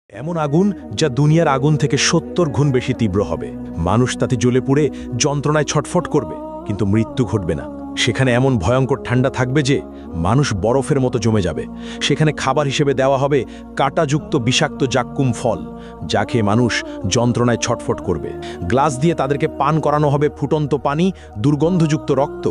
এমন আগুন যা দুনিয়ার আগুন থেকে ৭০ গুণ বেশি তীব্র হবে। মানুষ তাতে জ্বলে পুড়ে যন্ত্রণায় ছটফট করবে, কিন্তু মৃত্যু ঘটবে না। সেখানে এমন ভয়ঙ্কর ঠান্ডা থাকবে যে মানুষ বরফের মতো জমে যাবে। সেখানে খাবার হিসেবে দেওয়া হবে কাঁটাযুক্ত বিষাক্ত জাক্কুম ফল, যা খেয়ে মানুষ যন্ত্রণায় ছটফট করবে। গ্লাস দিয়ে তাদেরকে পান করানো হবে ফুটন্ত পানি, দুর্গন্ধযুক্ত রক্ত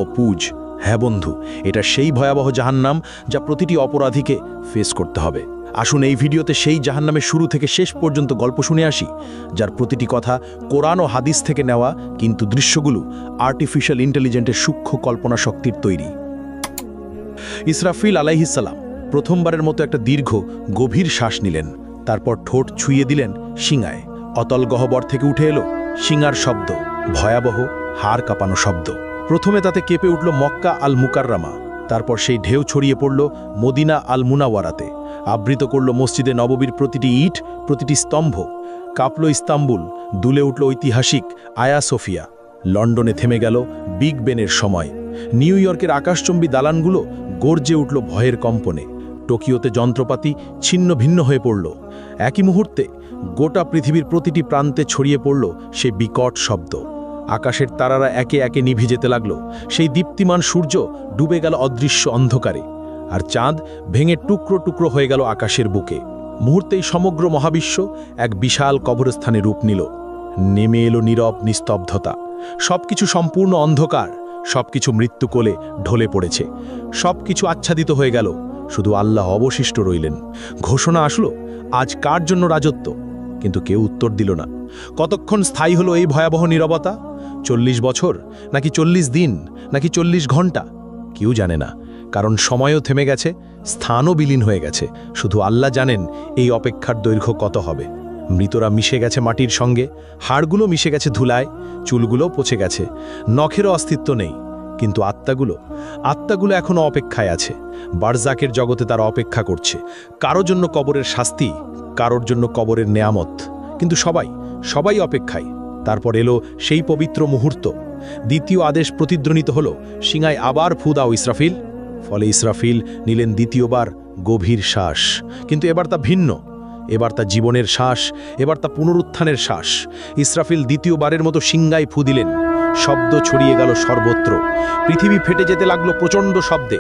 ও পুজ। হ্যাঁ বন্ধু, এটা সেই ভয়াবহ জাহান্নাম যা প্রতিটি অপরাধীকে ফেস করতে হবে। আসুন এই ভিডিওতে সেই জাহান্নামের শুরু থেকে শেষ পর্যন্ত গল্প শুনে আসি, যার প্রতিটি কথা কোরআন ও হাদিস থেকে নেওয়া, কিন্তু দৃশ্যগুলো আর্টিফিশিয়াল ইন্টেলিজেন্সের সূক্ষ্ম কল্পনা শক্তির তৈরি। ইসরাফিল আলাইহিস সালাম প্রথমবারের মতো একটা দীর্ঘ গভীর শ্বাস নিলেন, তারপর ঠোঁট ছুঁয়ে দিলেন শিঙায়। অতল গহ্বর থেকে উঠে এলো শিঙার শব্দ, ভয়াবহ হাড় কাঁপানো শব্দ। প্রথমে তাতে কেঁপে উঠল মক্কা আল মুকাররামা, তারপর সেই ঢেউ ছড়িয়ে পড়ল মদিনা আল মুনাওয়ারাতে, আবৃত করল মসজিদে নববীর প্রতিটি ইট, প্রতিটি স্তম্ভ। কাঁপল ইস্তাম্বুল, দুলে উঠল ঐতিহাসিক আয়া সোফিয়া। লন্ডনে থেমে গেল বিগ বেনের সময়। নিউ ইয়র্কের আকাশচম্বী দালানগুলো গর্জে উঠল ভয়ের কম্পনে। টোকিওতে যন্ত্রপাতি ছিন্ন ভিন্ন হয়ে পড়ল। একই মুহূর্তে গোটা পৃথিবীর প্রতিটি প্রান্তে ছড়িয়ে পড়ল সে বিকট শব্দ। আকাশের তারারা একে একে নিভে যেতে লাগল। সেই দীপ্তিমান সূর্য ডুবে গেল অদৃশ্য অন্ধকারে, আর চাঁদ ভেঙে টুকরো টুকরো হয়ে গেল আকাশের বুকে। মুহূর্তেই সমগ্র মহাবিশ্ব এক বিশাল কবরস্থানে রূপ নিল। নেমে এলো নীরব নিস্তব্ধতা। সবকিছু সম্পূর্ণ অন্ধকার, সবকিছু মৃত্যু কোলে ঢলে পড়েছে। সবকিছু আচ্ছাদিত হয়ে গেল, শুধু আল্লাহ অবশিষ্ট রইলেন। ঘোষণা আসলো, আজ কার জন্য রাজত্ব? কিন্তু কেউ উত্তর দিল না। কতক্ষণ স্থায়ী হলো এই ভয়াবহ নীরবতা? ৪০ বছর, নাকি ৪০ দিন, নাকি ৪০ ঘন্টা? কেউ জানে না, কারণ সময়ও থেমে গেছে, স্থানও বিলীন হয়ে গেছে। শুধু আল্লাহ জানেন এই অপেক্ষার দৈর্ঘ্য কত হবে। মৃতরা মিশে গেছে মাটির সঙ্গে, হাড়গুলো মিশে গেছে ধুলায়, চুলগুলো পচে গেছে, নখেরও অস্তিত্ব নেই। কিন্তু আত্মাগুলো এখনও অপেক্ষায় আছে। বারজাকের জগতে তারা অপেক্ষা করছে, কারো জন্য কবরের শাস্তি, কারোর জন্য কবরের নেয়ামত। কিন্তু সবাই অপেক্ষায়। তারপর এলো সেই পবিত্র মুহূর্ত। দ্বিতীয় আদেশ প্রতিধ্বনিত হল, শিঙায় আবার ফু দাও ইসরাফিল। ফলে ইসরাফিল নিলেন দ্বিতীয়বার গভীর শ্বাস। কিন্তু এবার তা ভিন্ন, এবার তা জীবনের শ্বাস, এবার তা পুনরুত্থানের শ্বাস। ইসরাফিল দ্বিতীয়বারের মতো শিঙায় ফু দিলেন। শব্দ ছড়িয়ে গেল সর্বত্র। পৃথিবী ফেটে যেতে লাগলো প্রচণ্ড শব্দে।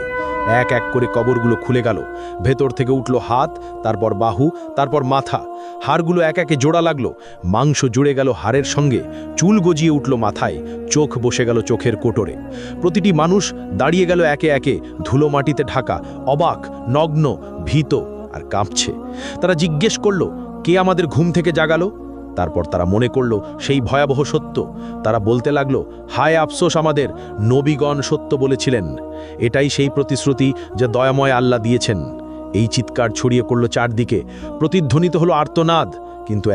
এক এক করে কবরগুলো খুলে গেল। ভেতর থেকে উঠল হাত, তারপর বাহু, তারপর মাথা। হাড়গুলো এক একে জোড়া লাগলো। মাংস জুড়ে গেল হাড়ের সঙ্গে, চুল গজিয়ে উঠল মাথায়, চোখ বসে গেল চোখের কোটরে। প্রতিটি মানুষ দাঁড়িয়ে গেল একে একে, ধুলো মাটিতে ঢাকা, অবাক, নগ্ন, ভীত আর কাঁপছে। তারা জিজ্ঞেস করল, কে আমাদের ঘুম থেকে জাগালো? তারপর তারা মনে করল সেই ভয়াবহ সত্য। তারা বলতে লাগলো, হায় আফসোস আমাদের, নবীগণ সত্য বলেছিলেন। এটাই সেই প্রতিশ্রুতি যা দয়াময় আল্লাহ দিয়েছেন। এই চিৎকার ছড়িয়ে পড়ল চারদিকে, প্রতিধ্বনিত হলো আর্তনাদ। কিন্তু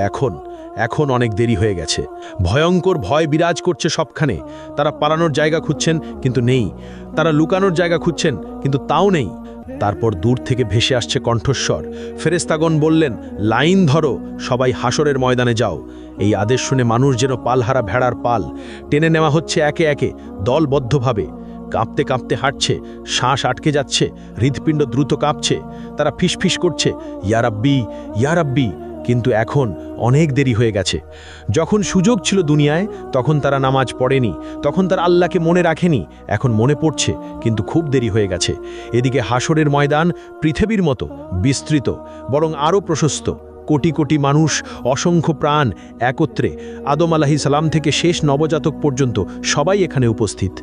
এখন অনেক দেরি হয়ে গেছে। ভয়ঙ্কর ভয় বিরাজ করছে সবখানে। তারা পালানোর জায়গা খুঁজছেন, কিন্তু নেই। তারা লুকানোর জায়গা খুঁজছেন, কিন্তু তাও নেই। তারপর দূর থেকে ভেসে আসছে কণ্ঠস্বর। ফেরেশতাগণ বললেন, লাইন ধরো, সবাই হাসরের ময়দানে যাও। এই আদেশ শুনে মানুষ যেন পালহারা ভেড়ার পাল টেনে নেওয়া হচ্ছে একে একে, দলবদ্ধভাবে। কাঁপতে কাঁপতে হাঁটছে, শ্বাস আটকে যাচ্ছে, হৃৎপিণ্ড দ্রুত কাঁপছে। তারা ফিসফিস করছে, ইয়া রাব্বি, ইয়া রাব্বি। কিন্তু এখন অনেক দেরি হয়ে গেছে। যখন সুযোগ ছিল দুনিয়ায়, তখন তারা নামাজ পড়েনি, তখন তারা আল্লাহকে মনে রাখেনি। এখন মনে পড়ছে, কিন্তু খুব দেরি হয়ে গেছে। এদিকে হাসরের ময়দান পৃথিবীর মতো বিস্তৃত, বরং আরও প্রশস্ত। কোটি কোটি মানুষ, অসংখ্য প্রাণ একত্রে। আদম আলাইহিস সালাম থেকে শেষ নবজাতক পর্যন্ত সবাই এখানে উপস্থিত।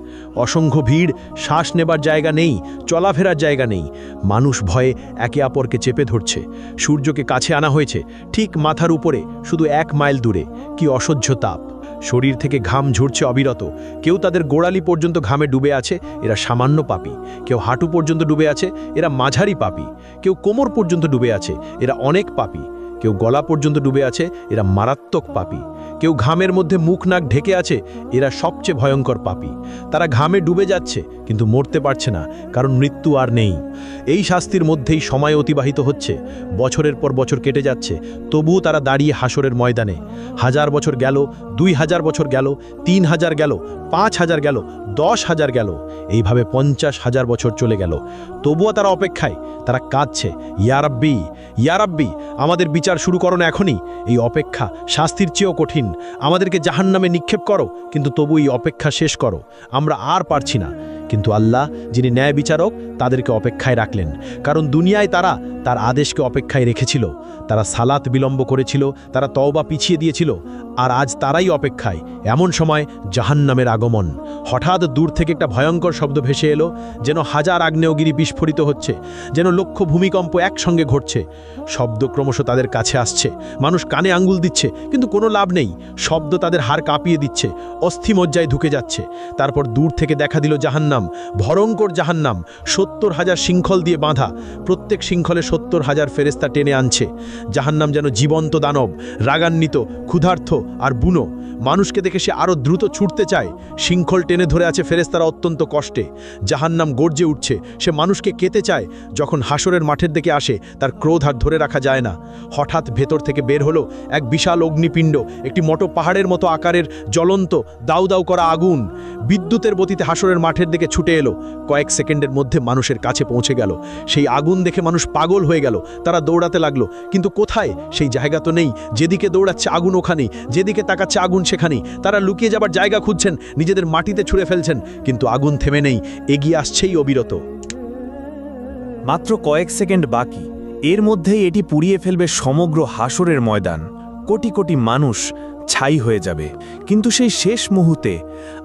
অসংখ্য ভিড়, শ্বাস নেবার জায়গা নেই, চলাফেরার জায়গা নেই। মানুষ ভয়ে একে অপরকে চেপে ধরছে। সূর্যকে কাছে আনা হয়েছে, ঠিক মাথার উপরে, শুধু 1 মাইল দূরে। কি অসহ্য তাপ! শরীর থেকে ঘাম ঝরছে অবিরত। কেউ তাদের গোড়ালি পর্যন্ত ঘামে ডুবে আছে, এরা সামান্য পাপী। কেউ হাঁটু পর্যন্ত ডুবে আছে, এরা মাঝারি পাপী। কেউ কোমর পর্যন্ত ডুবে আছে, এরা অনেক পাপী। কেউ গলা পর্যন্ত ডুবে আছে, এরা মারাত্মক পাপী। কেউ ঘামের মধ্যে মুখ নাক ঢেকে আছে, এরা সবচেয়ে ভয়ঙ্কর পাপী। তারা ঘামে ডুবে যাচ্ছে, কিন্তু মরতে পারছে না, কারণ মৃত্যু আর নেই। এই শাস্তির মধ্যেই সময় অতিবাহিত হচ্ছে। বছরের পর বছর কেটে যাচ্ছে, তবুও তারা দাঁড়িয়ে হাসরের ময়দানে। 1000 বছর গেল, 2000 বছর গেল, 3000 গেল, 5000 গেল, 10,000 গেল। এইভাবে 50,000 বছর চলে গেল। তবুও তারা অপেক্ষায়, তারা কাঁদছে, ইয়া রাব্বি, ইয়া রাব্বি, আমাদের বিচার চিৎকার শুরু করো না এখনই। এই অপেক্ষা শাস্তির চেয়েও কঠিন। আমাদেরকে জাহান্নামে নিক্ষেপ করো, কিন্তু তবু এই অপেক্ষা শেষ করো। আমরা আর পারছি না। কিন্তু আল্লাহ, যিনি ন্যায় বিচারক, তাদেরকে অপেক্ষায় রাখলেন। কারণ দুনিয়ায় তারা তার আদেশকে অপেক্ষায় রেখেছিল। তারা সালাত বিলম্ব করেছিল, তারা তওবা পিছিয়ে দিয়েছিল, আর আজ তারাই অপেক্ষায়। এমন সময় জাহান্নামের আগমন। হঠাৎ দূর থেকে একটা ভয়ঙ্কর শব্দ ভেসে এলো, যেন হাজার আগ্নেয়গিরি বিস্ফোরিত হচ্ছে, যেন লক্ষ ভূমিকম্প একসঙ্গে ঘটছে। শব্দ ক্রমশ তাদের কাছে আসছে। মানুষ কানে আঙ্গুল দিচ্ছে, কিন্তু কোনো লাভ নেই। শব্দ তাদের হাড় কাঁপিয়ে দিচ্ছে, অস্থিমজ্জায় ঢুকে যাচ্ছে। তারপর দূর থেকে দেখা দিল জাহান্নাম, ভয়ঙ্কর জাহান্নাম, ৭০,০০০ শৃঙ্খল দিয়ে বাঁধা। প্রত্যেক শৃঙ্খলে ৭০,০০০ ফেরেস্তা টেনে আনছে। জাহান্নাম যেন জীবন্ত দানব, রাগান্বিত, ক্ষুধার্ত আর বুনো। মানুষকে দেখে সে আরও দ্রুত ছুটতে চায়। শৃঙ্খল টেনে ধরে আছে ফেরেস্তারা অত্যন্ত কষ্টে। জাহান্নাম গর্জে উঠছে, সে মানুষকে কেতে চায়। যখন হাসরের মাঠের দিকে আসে, তার ক্রোধ আর ধরে রাখা যায় না। হঠাৎ ভেতর থেকে বের হলো এক বিশাল অগ্নিপিণ্ড, একটি মোটো পাহাড়ের মতো আকারের জ্বলন্ত দাউ দাউ করা আগুন। বিদ্যুতের গতিতে হাসরের মাঠের দিকে ছুটে এলো। কয়েক সেকেন্ডের মধ্যে মানুষের কাছে পৌঁছে গেল। সেই আগুন দেখে মানুষ পাগল হয়ে গেল। তারা দৌড়াতে লাগলো, কিন্তু কোথায়? সেই জায়গা তো নেই। যেদিকে দৌড়াচ্ছে আগুন ওখানেই, যেদিকে তাকাচ্ছে আগুন সেখানেই। তারা লুকিয়ে যাবার জায়গা খুঁজছেন, নিজেদের মাটিতে ছুঁড়ে ফেলছেন, কিন্তু আগুন থেমে নেই, এগিয়ে আসছেই অবিরত। মাত্র কয়েক সেকেন্ড বাকি। এর মধ্যেই এটি পুড়িয়ে ফেলবে সমগ্র হাসরের ময়দান। কোটি কোটি মানুষ ছাই হয়ে যাবে। কিন্তু সেই শেষ মুহূর্তে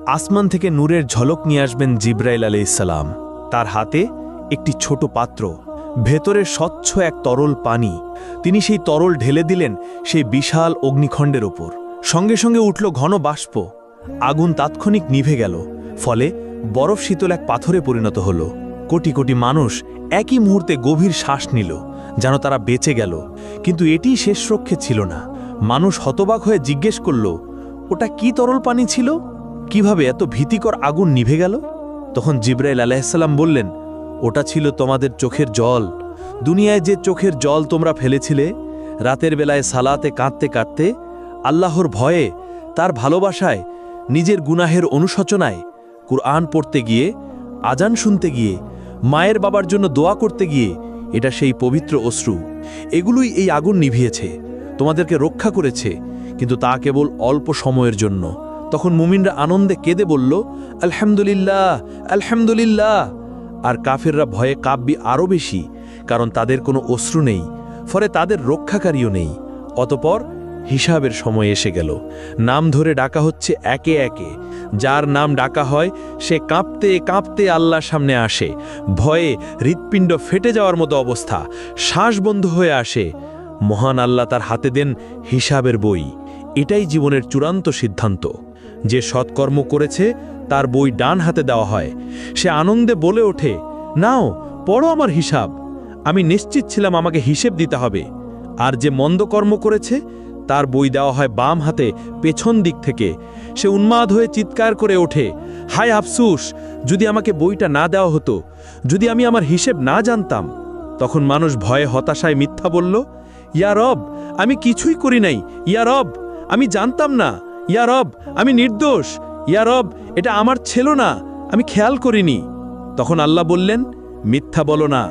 আসমান থেকে নূরের ঝলক নিয়ে আসবেন জিবরাইল আলাইহিসসালাম। তার হাতে একটি ছোট পাত্র, ভেতরে স্বচ্ছ এক তরল পানি। তিনি সেই তরল ঢেলে দিলেন সেই বিশাল অগ্নিখণ্ডের ওপর। সঙ্গে সঙ্গে উঠল ঘন বাষ্প। আগুন তাৎক্ষণিক নিভে গেল, ফলে বরফ শীতল এক পাথরে পরিণত হল। কোটি কোটি মানুষ একই মুহূর্তে গভীর শ্বাস নিল, যেন তারা বেঁচে গেল। কিন্তু এটি শেষ রক্ষে ছিল না। মানুষ হতবাক হয়ে জিজ্ঞেস করল, ওটা কি তরল পানি ছিল? কিভাবে এত ভীতিকর আগুন নিভে গেল? তখন জিবরাইল আলাইহিসসালাম বললেন, ওটা ছিল তোমাদের চোখের জল। দুনিয়ায় যে চোখের জল তোমরা ফেলেছিলে, রাতের বেলায় সালাতে কাঁদতে কাঁদতে, আল্লাহর ভয়ে, তার ভালোবাসায়, নিজের গুনাহের অনুশোচনায়, কুরআন পড়তে গিয়ে, আজান শুনতে গিয়ে, মায়ের বাবার জন্য দোয়া করতে গিয়ে, এটা সেই পবিত্র অশ্রু। এগুলোই এই আগুন নিভিয়েছে, তোমাদেরকে রক্ষা করেছে, কিন্তু তা কেবল অল্প সময়ের জন্য। তখন মুমিনরা আনন্দে কেঁদে বলল, আলহামদুলিল্লাহ, আলহামদুলিল্লাহ। আর কাফেররা ভয়ে কাঁপবে আরও বেশি, কারণ তাদের কোনো অশ্রু নেই, ফলে তাদের রক্ষাকারীও নেই। অতপর হিসাবের সময় এসে গেল। নাম ধরে ডাকা হচ্ছে একে একে। যার নাম ডাকা হয় সে কাঁপতে কাঁপতে আল্লাহর সামনে আসে। ভয়ে হৃৎপিণ্ড ফেটে যাওয়ার মতো অবস্থা, শ্বাস বন্ধ হয়ে আসে। মহান আল্লাহ তার হাতে দেন হিসাবের বই। এটাই জীবনের চূড়ান্ত সিদ্ধান্ত। যে সৎকর্ম করেছে তার বই ডান হাতে দেওয়া হয়। সে আনন্দে বলে ওঠে, নাও পড়ো আমার হিসাব। আমি নিশ্চিত ছিলাম আমাকে হিসেব দিতে হবে। আর যে মন্দ কর্ম করেছে তার বই দেওয়া হয় বাম হাতে, পেছন দিক থেকে। সে উন্মাদ হয়ে চিৎকার করে ওঠে, হায় আফসুস, যদি আমাকে বইটা না দেওয়া হতো, যদি আমি আমার হিসেব না জানতাম। তখন মানুষ ভয়ে হতাশায় মিথ্যা বলল, ইয়া রব, আমি কিছুই করি নাই। ইয়া রব, আমি জানতাম না। ইয়া রব, আমি নির্দোষ। ইয়া রব, এটা আমার ছিল না, আমি খেয়াল করিনি। তখন আল্লাহ বললেন, মিথ্যা বলো না,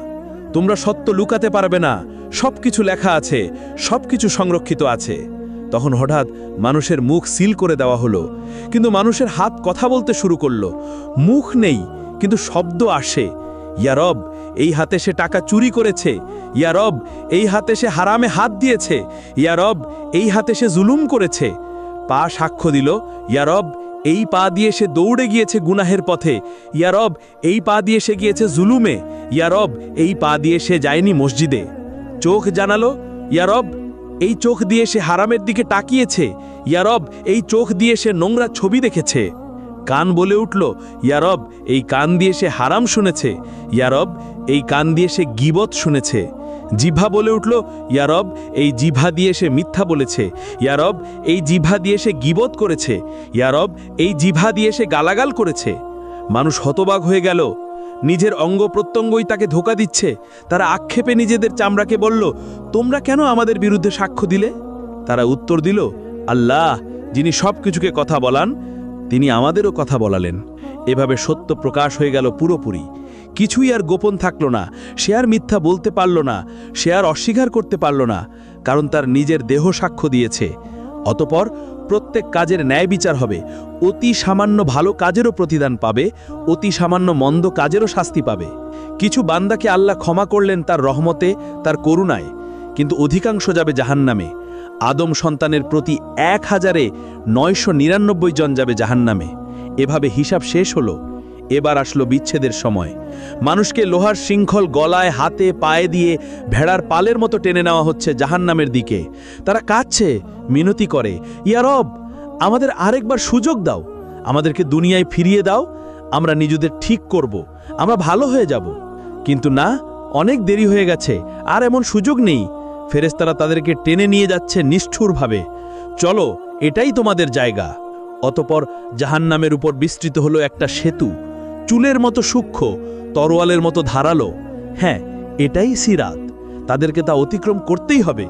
তোমরা সত্য লুকাতে পারবে না। সবকিছু লেখা আছে, সবকিছু সংরক্ষিত আছে। তখন হঠাৎ মানুষের মুখ সিল করে দেওয়া হলো, কিন্তু মানুষের হাত কথা বলতে শুরু করলো। মুখ নেই, কিন্তু শব্দ আসে। ইয়া রব, এই হাতে সে টাকা চুরি করেছে। ইয়া রব, এই হাতে সে হারামে হাত দিয়েছে। ইয়া রব, এই হাতে সে জুলুম করেছে। পা সাক্ষ্য দিল, ইয়া রব, এই পা দিয়ে সে দৌড়ে গিয়েছে গুনাহের পথে। ইয়া রব, এই পা দিয়ে সে গিয়েছে জুলুমে। ইয়া রব, এই পা দিয়ে সে যায়নি মসজিদে। চোখ জানালো, ইয়া রব, এই চোখ দিয়ে সে হারামের দিকে তাকিয়েছে। ইয়া রব, এই চোখ দিয়ে সে নোংরা ছবি দেখেছে। কান বলে উঠল, ইয়া রব, এই কান দিয়ে সে হারাম শুনেছে। ইয়া রব, এই কান দিয়ে সে গীবত শুনেছে। জিভা বলে উঠল, ইয়া রব, এই জিভা দিয়ে সে মিথ্যা বলেছে। ইয়া রব, এই জিভা দিয়ে সে গীবত করেছে। ইয়া রব, এই জিভা দিয়ে সে গালাগাল করেছে। মানুষ হতবাক হয়ে গেল। নিজের অঙ্গ প্রত্যঙ্গই তাকে ধোঁকা দিচ্ছে। তারা আক্ষেপে নিজেদের চামড়াকে বলল, তোমরা কেন আমাদের বিরুদ্ধে সাক্ষ্য দিলে? তারা উত্তর দিল, আল্লাহ, যিনি সব কিছুকে কথা বলান, তিনি আমাদেরও কথা বলালেন। এভাবে সত্য প্রকাশ হয়ে গেল পুরোপুরি। কিছুই আর গোপন থাকল না, সে আর মিথ্যা বলতে পারল না, সে আর অস্বীকার করতে পারল না, কারণ তার নিজের দেহ সাক্ষ্য দিয়েছে। অতঃপর প্রত্যেক কাজের ন্যায় বিচার হবে, অতি সামান্য ভালো কাজেরও প্রতিদান পাবে, অতি সামান্য মন্দ কাজেরও শাস্তি পাবে। কিছু বান্দাকে আল্লাহ ক্ষমা করলেন তার রহমতে, তার করুণায়, কিন্তু অধিকাংশ যাবে জাহান্নামে। আদম সন্তানের প্রতি ১,৯৯৯ জন যাবে জাহান্নামে। এভাবে হিসাব শেষ হলো। এবার আসলো বিচ্ছেদের সময়। মানুষকে লোহার শৃঙ্খল গলায়, হাতে, পায়ে দিয়ে ভেড়ার পালের মতো টেনে নেওয়া হচ্ছে জাহান্নামের দিকে। তারা কাঁদছে, মিনতি করে, ইয়া রব, আমাদের আরেকবার সুযোগ দাও, আমাদেরকে দুনিয়ায় ফিরিয়ে দাও, আমরা নিজেদের ঠিক করব, আমরা ভালো হয়ে যাব। কিন্তু না, অনেক দেরি হয়ে গেছে, আর এমন সুযোগ নেই। ফেরেশতারা তাদেরকে টেনে নিয়ে যাচ্ছে নিষ্ঠুরভাবে। চলো, এটাই তোমাদের জায়গা। অতঃপর জাহান্নামের উপর বিস্তৃত হলো একটা সেতু, চুলের মতো সূক্ষ্ম, তরোয়ালের মতো ধারালো। হ্যাঁ, এটাই সিরাত। তাদেরকে তা অতিক্রম করতেই হবে।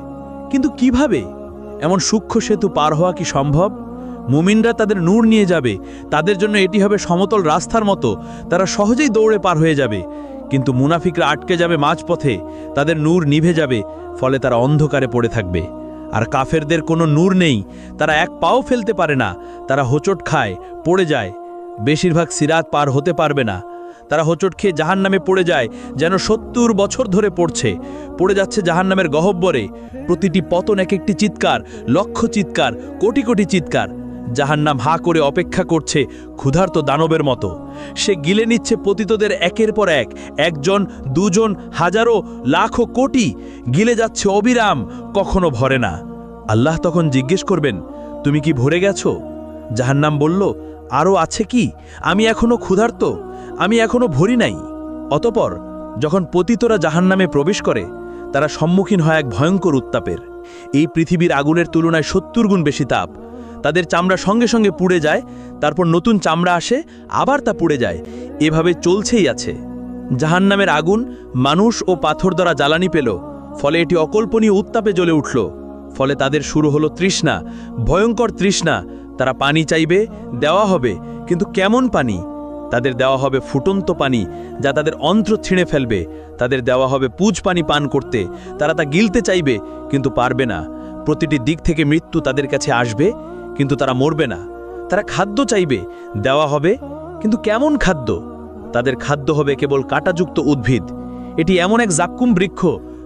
কিন্তু কিভাবে? এমন সূক্ষ্ম সেতু পার হওয়া কি সম্ভব? মুমিনরা তাদের নূর নিয়ে যাবে, তাদের জন্য এটি হবে সমতল রাস্তার মতো, তারা সহজেই দৌড়ে পার হয়ে যাবে। কিন্তু মুনাফিকরা আটকে যাবে মাঝপথে, তাদের নূর নিভে যাবে, ফলে তারা অন্ধকারে পড়ে থাকবে। আর কাফেরদের কোনো নূর নেই, তারা এক পাও ফেলতে পারে না, তারা হোঁচট খায়, পড়ে যায়। বেশিরভাগ সিরাত পার হতে পারবে না। তারা হোঁচট খেয়ে জাহান্নামে পড়ে যায়, যেন ৭০ বছর ধরে পড়ে যাচ্ছে জাহান্নামের গহ্বরে। প্রতিটি পতন এক একটি চিৎকার, লক্ষ চিৎকার, কোটি কোটি চিৎকার। জাহান্নাম হা করে অপেক্ষা করছে ক্ষুধার্ত দানবের মতো। সে গিলে নিচ্ছে পতিতদের একের পর এক, একজন, দুজন, হাজারো, লাখো, কোটি, গিলে যাচ্ছে অবিরাম, কখনো ভরে না। আল্লাহ তখন জিজ্ঞেস করবেন, তুমি কি ভরে গেছো? জাহান্নাম বলল, আরও আছে কি? আমি এখনো ক্ষুধার্ত, আমি এখনো ভরি নাই। অতঃপর যখন পতিতরা জাহান্নামে প্রবেশ করে, তারা সম্মুখীন হয় এক ভয়ঙ্কর উত্তাপের। এই পৃথিবীর আগুনের তুলনায় ৭০ গুণ বেশি তাপ। তাদের চামড়া সঙ্গে সঙ্গে পুড়ে যায়, তারপর নতুন চামড়া আসে, আবার তা পুড়ে যায়। এভাবে চলছেই আছে। জাহান্নামের আগুন মানুষ ও পাথর দ্বারা জ্বালানি পেল, ফলে এটি অকল্পনীয় উত্তাপে জ্বলে উঠল। ফলে তাদের শুরু হলো তৃষ্ণা, ভয়ঙ্কর তৃষ্ণা। তারা পানি চাইবে, দেওয়া হবে, কিন্তু কেমন পানি? তাদের দেওয়া হবে ফুটন্ত পানি, যা তাদের অন্ত্র ছিঁড়ে ফেলবে। তাদের দেওয়া হবে পুজ পানি পান করতে, তারা তা গিলতে চাইবে, কিন্তু পারবে না। প্রতিটি দিক থেকে মৃত্যু তাদের কাছে আসবে, কিন্তু তারা মরবে না। তারা খাদ্য চাইবে, দেওয়া হবে, কিন্তু কেমন খাদ্য? তাদের খাদ্য হবে কেবল কাঁটাযুক্ত উদ্ভিদ। এটি এমন এক জাক্কুম বৃক্ষ,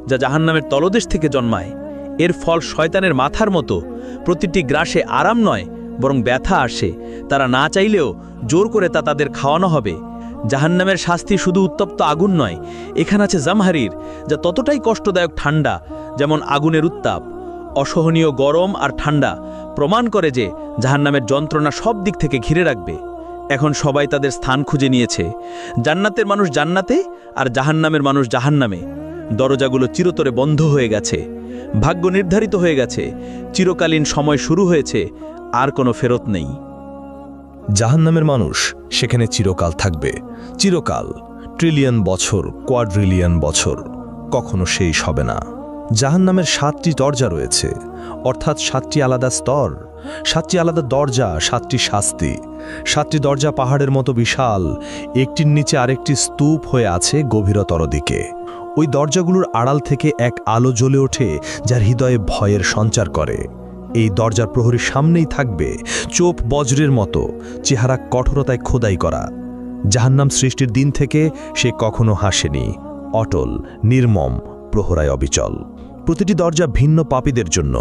যা জাহান্নামের তলদেশ থেকে জন্মায়। এর ফল শয়তানের মাথার মতো। প্রতিটি গ্রাসে আরাম নয়, বরং ব্যথা আসে। তারা না চাইলেও জোর করে তা তাদের খাওয়ানো হবে। জাহান্নামের শাস্তি শুধু উত্তপ্ত আগুন নয়, এখানে আছে জামহারির, যা ততটাই কষ্টদায়ক ঠান্ডা যেমন আগুনের উত্তাপ। অসহনীয় গরম আর ঠান্ডা প্রমাণ করে যে জাহান্নামের যন্ত্রণা সব দিক থেকে ঘিরে রাখবে। এখন সবাই তাদের স্থান খুঁজে নিয়েছে। জান্নাতের মানুষ জান্নাতে, আর জাহান্নামের মানুষ জাহান্নামে। দরজাগুলো চিরতরে বন্ধ হয়ে গেছে, ভাগ্য নির্ধারিত হয়ে গেছে, চিরকালীন সময় শুরু হয়েছে, আর কোনো ফেরত নেই। জাহান্নামের মানুষ সেখানে চিরকাল থাকবে। চিরকাল, ট্রিলিয়ন বছর, কোয়াড্রিলিয়ন বছর, কখনো শেষ হবে না। জাহান্নামের ৭টি দরজা রয়েছে, অর্থাৎ ৭টি আলাদা স্তর, ৭টি আলাদা দরজা, ৭টি শাস্তি। ৭টি দরজা পাহাড়ের মতো বিশাল, একটির নিচে আরেকটি স্তূপ হয়ে আছে গভীরতর দিকে। ওই দরজাগুলোর আড়াল থেকে এক আলো জ্বলে ওঠে, যার হৃদয়ে ভয়ের সঞ্চার করে। এই দরজার প্রহরীর সামনেই থাকবে চোপ বজ্রের মতো, চেহারা কঠোরতায় খোদাই করা। জাহান্নাম সৃষ্টির দিন থেকে সে কখনো হাসেনি, অটল, নির্মম, প্রহরায় অবিচল। প্রতিটি দরজা ভিন্ন পাপীদের জন্য,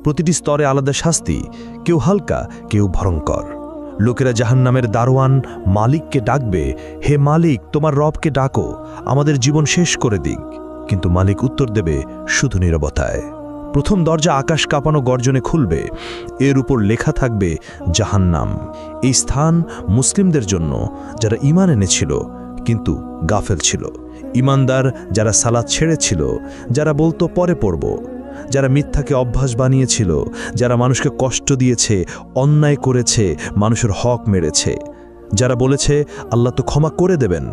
প্রতিটি স্তরে আলাদা শাস্তি, কেউ হালকা, কেউ ভয়ঙ্কর। লোকেরা জাহান্নামের দারোয়ান মালিককে ডাকবে, হে মালিক, তোমার রবকে ডাকো, আমাদের জীবন শেষ করে দিক। কিন্তু মালিক উত্তর দেবে শুধু নীরবতায়। প্রথম দরজা আকাশ কাঁপানো গর্জনে খুলবে, এর উপর লেখা থাকবে জাহান্নাম। এই স্থান মুসলিমদের জন্য, যারা ঈমান এনেছিল কিন্তু গাফেল ছিল, ঈমানদার যারা সালাত ছেড়েছিল, যারা বলতো পরে পড়ব, যারা মিথ্যাকে অভ্যাস বানিয়েছিল, যারা মানুষকে কষ্ট দিয়েছে, অন্যায় করেছে, মানুষের হক মেরেছে, যারা বলেছে আল্লাহ তো ক্ষমা করে দেবেন,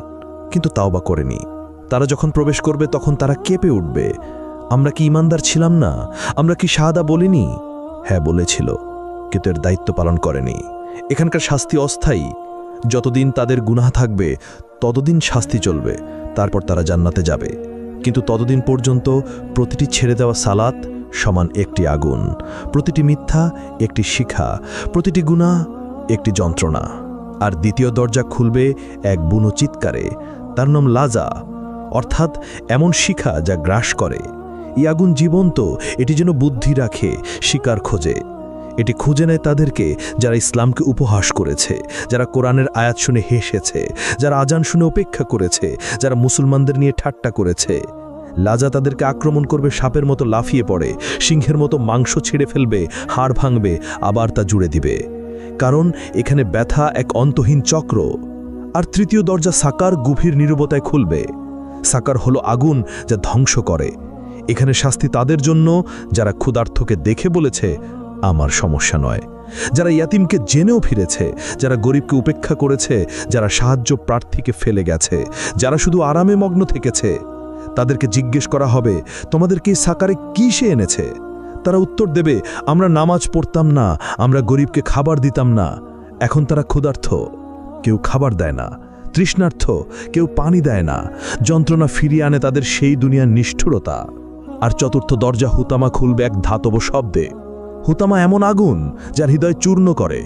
কিন্তু তাওবা করেনি। তারা যখন প্রবেশ করবে তখন তারা কেঁপে উঠবে, আমরা কি ঈমানদার ছিলাম না? আমরা কি শাহাদা বলিনি? হ্যাঁ বলেছিল, কিন্তু এর দায়িত্ব পালন করেনি। এখানকার শাস্তি অস্থায়ী। যতদিন তাদের গুনাহ থাকবে ততদিন শাস্তি চলবে, তারপর তারা জান্নাতে যাবে। কিন্তু ততদিন পর্যন্ত প্রতিটি ছেড়ে দেওয়া সালাত সমান একটি আগুন, প্রতিটি মিথ্যা একটি শিখা, প্রতিটি গুনাহ একটি যন্ত্রণা। আর দ্বিতীয় দরজা খুলবে এক বুনো চিৎকারে, তার নাম লাজা, অর্থাৎ এমন শিখা যা গ্রাস করে। এই আগুন জীবন্ত, এটি যেন বুদ্ধি রাখে, শিকার খোঁজে। এটি খুঁজে নেয় তাদেরকে যারা ইসলামকে উপহাস করেছে, যারা কোরআনের আয়াত শুনে হেসেছে, যারা আজান শুনে উপেক্ষা করেছে, যারা মুসলমানদের নিয়ে ঠাট্টা করেছে। লাজা তাদেরকে আক্রমণ করবে, সাপের মতো লাফিয়ে পড়ে, সিংহের মতো মাংস ছিঁড়ে ফেলবে, হাড় ভাঙবে, আবার তা জুড়ে দিবে। কারণ এখানে ব্যথা এক অন্তহীন চক্র। আর তৃতীয় দরজা সাকার গভীর নীরবতায় খুলবে। সাকার হলো আগুন যা ধ্বংস করে। এখানে শাস্তি তাদের জন্য যারা ক্ষুধার্তকে দেখে বলেছে আমার সমস্যা নয়, যারা ইয়াতিমকে জেনেও ফিরেছে, যারা গরিবকে উপেক্ষা করেছে, যারা সাহায্য প্রার্থীকে ফেলে গেছে, যারা শুধু আরামে মগ্ন থেকেছে। তাদেরকে জিজ্ঞেস করা হবে, তোমাদেরকে এই সাকারে কি সে এনেছে? তারা উত্তর দেবে, আমরা নামাজ পড়তাম না, আমরা গরিবকে খাবার দিতাম না। এখন তারা ক্ষুধার্ত, কেউ খাবার দেয় না, তৃষ্ণার্থ, কেউ পানি দেয় না। যন্ত্রণা ফিরিয়ে আনে তাদের সেই দুনিয়ার নিষ্ঠুরতা। আর চতুর্থ দরজা হুতামা খুলবে এক ধাতব শব্দে। হুতামা এমন আগুন যার হৃদয় চূর্ণ করে।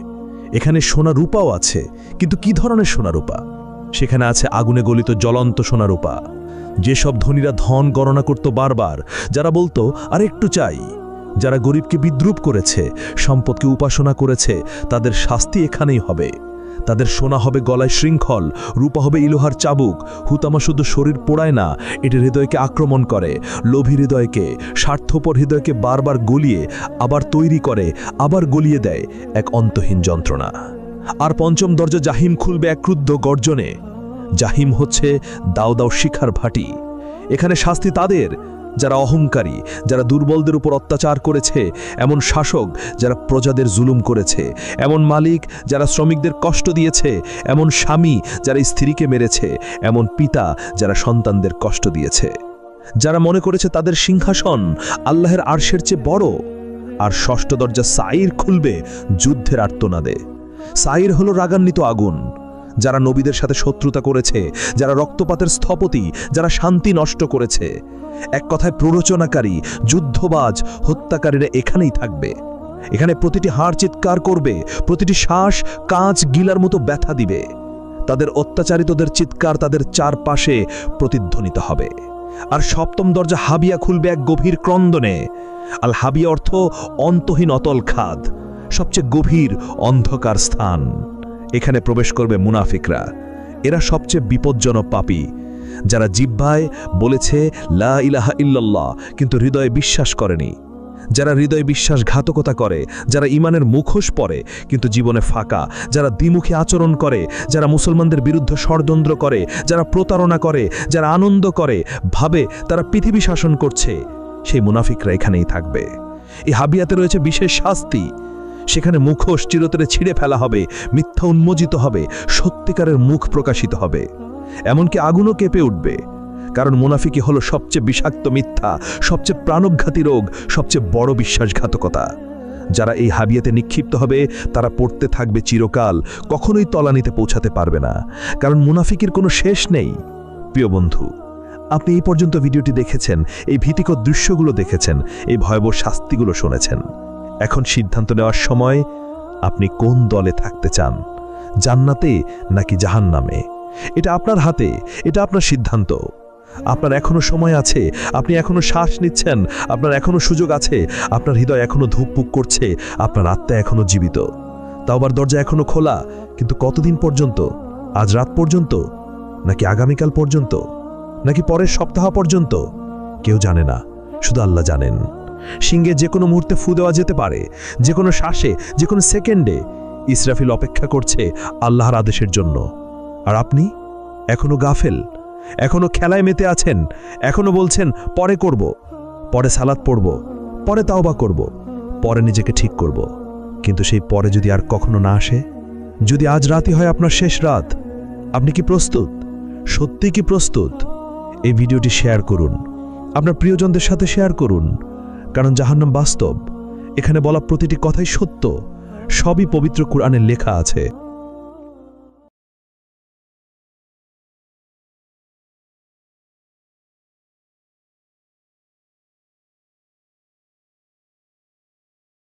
এখানে সোনা রূপাও আছে, কিন্তু কি ধরনের সোনা রূপা? সেখানে আছে আগুনে গলিত জ্বলন্ত সোনা রূপা। যেসব ধনীরা ধন গণনা করত বারবার, যারা বলতো আর একটু চাই, যারা গরিবকে বিদ্রুপ করেছে, সম্পদকে উপাসনা করেছে, তাদের শাস্তি এখানেই হবে। তাদের সোনা হবে গলায় শৃঙ্খল, রূপা হবে ইলোহার চাবুক। হুতামা শুধু শরীর পোড়ায় না, এটি হৃদয়কে আক্রমণ করে, লোভী হৃদয়কে, স্বার্থপর হৃদয়কে বারবার গলিয়ে আবার তৈরি করে, আবার গলিয়ে দেয় এক অন্তহীন যন্ত্রণা। আর পঞ্চম দরজা জাহিম খুলবে এক ক্রুদ্ধ গর্জনে। জাহিম হচ্ছে দাও দাও শিখার ভাটি। এখানে শাস্তি তাদের যারা অহংকারী, যারা দুর্বলদের উপর অত্যাচার করেছে, এমন শাসক যারা প্রজাদের জুলুম করেছে, এমন মালিক যারা শ্রমিকদের কষ্ট দিয়েছে, এমন স্বামী যারা স্ত্রীকে মেরেছে, এমন পিতা যারা সন্তানদের কষ্ট দিয়েছে, যারা মনে করেছে তাদের সিংহাসন আল্লাহর আরশের চেয়ে বড়। আর ষষ্ঠ দরজা সাইর খুলবে যুদ্ধের আর্তনাদে। সাইর হলো রাগান্বিত আগুন, যারা নবীদের সাথে শত্রুতা করেছে, যারা রক্তপাতের স্থপতি, যারা শান্তি নষ্ট করেছে। এক কথায় প্ররোচনাকারী, যুদ্ধবাজ, হত্যাকারীরা এখানেই থাকবে। এখানে প্রতিটি হাড় চিৎকার করবে, প্রতিটি শ্বাস কাঁচ গিলার মতো ব্যথা দিবে। তাদের অত্যাচারিতদের চিৎকার তাদের চারপাশে প্রতিধ্বনিত হবে। আর সপ্তম দরজা হাবিয়া খুলবে এক গভীর ক্রন্দনে। আল হাবিয়া অর্থ অন্তহীন অতল খাদ, সবচেয়ে গভীর অন্ধকার স্থান। এখানে প্রবেশ করবে মুনাফিকরা। এরা সবচেয়ে বিপজ্জনক পাপী, যারা জিহ্বায় বলেছে লা ইলাহা ইল্লাল্লাহ, কিন্তু হৃদয়ে বিশ্বাস করেনি। যারা হৃদয়ে বিশ্বাসঘাতকতা করে, যারা ঈমানের মুখোশ পরে কিন্তু জীবনে ফাঁকা, যারা দ্বিমুখী আচরণ করে, যারা মুসলমানদের বিরুদ্ধে ষড়যন্ত্র করে, যারা প্রতারণা করে, যারা আনন্দ করে, ভাবে তারা পৃথিবী শাসন করছে, সেই মুনাফিকরা এখানেই থাকবে। এই হাবিয়াতে রয়েছে বিশেষ শাস্তি। সেখানে মুখোশ চিরতরে ছিঁড়ে ফেলা হবে, মিথ্যা উন্মোচিত হবে, সত্যিকারের মুখ প্রকাশিত হবে। এমনকি আগুনও কেঁপে উঠবে। কারণ মুনাফিকি হলো সবচেয়ে বিষাক্ত মিথ্যা, সবচেয়ে প্রাণঘাতী রোগ, সবচেয়ে বড় বিশ্বাসঘাতকতা। যারা এই হাবিয়াতে নিক্ষিপ্ত হবে তারা পড়তে থাকবে চিরকাল, কখনোই তলানিতে পৌঁছাতে পারবে না। কারণ মুনাফিকির কোনো শেষ নেই। প্রিয় বন্ধু, আপনি এই পর্যন্ত ভিডিওটি দেখেছেন, এই ভীতিকর দৃশ্যগুলো দেখেছেন, এই ভয়াবহ শাস্তিগুলো শুনেছেন। এখন সিদ্ধান্ত নেওয়ার সময়, আপনি কোন দলে থাকতে চান, জান্নাতে নাকি জাহান্নামে? এটা আপনার হাতে, এটা আপনার সিদ্ধান্ত। আপনার এখনো সময় আছে, আপনি এখনো শ্বাস নিচ্ছেন, আপনার এখনো সুযোগ আছে, আপনার হৃদয় এখনো ধুকপুক করছে, আপনার আত্মা এখনো জীবিত। তাওবার দরজা এখনো খোলা, কিন্তু কতদিন পর্যন্ত? আজ রাত পর্যন্ত, নাকি আগামীকাল পর্যন্ত, নাকি পরের সপ্তাহ পর্যন্ত? কেউ জানে না, শুধু আল্লাহ জানেন। সিংহে যে কোনো মুহূর্তে ফু দেওয়া যেতে পারে, যে কোনো শ্বাসে, যে কোনো সেকেন্ডে। ইসরাফিল অপেক্ষা করছে আল্লাহর আদেশের জন্য। আর আপনি এখনো গাফেল, এখনো খেলায় মেতে আছেন, এখনো বলছেন পরে করব, পরে সালাত পড়ব, পরে তাওবা করব, পরে নিজেকে ঠিক করব। কিন্তু সেই পরে যদি আর কখনো না আসে, যদি আজ রাতই হয় আপনার শেষ রাত, আপনি কি প্রস্তুত? সত্যি কি প্রস্তুত? এই ভিডিওটি শেয়ার করুন, আপনার প্রিয়জনদের সাথে শেয়ার করুন। কারণ জাহান্নাম বাস্তব। এখানে বলা প্রতিটি কথাই সত্য, সবই পবিত্র কুরআনে লেখা আছে।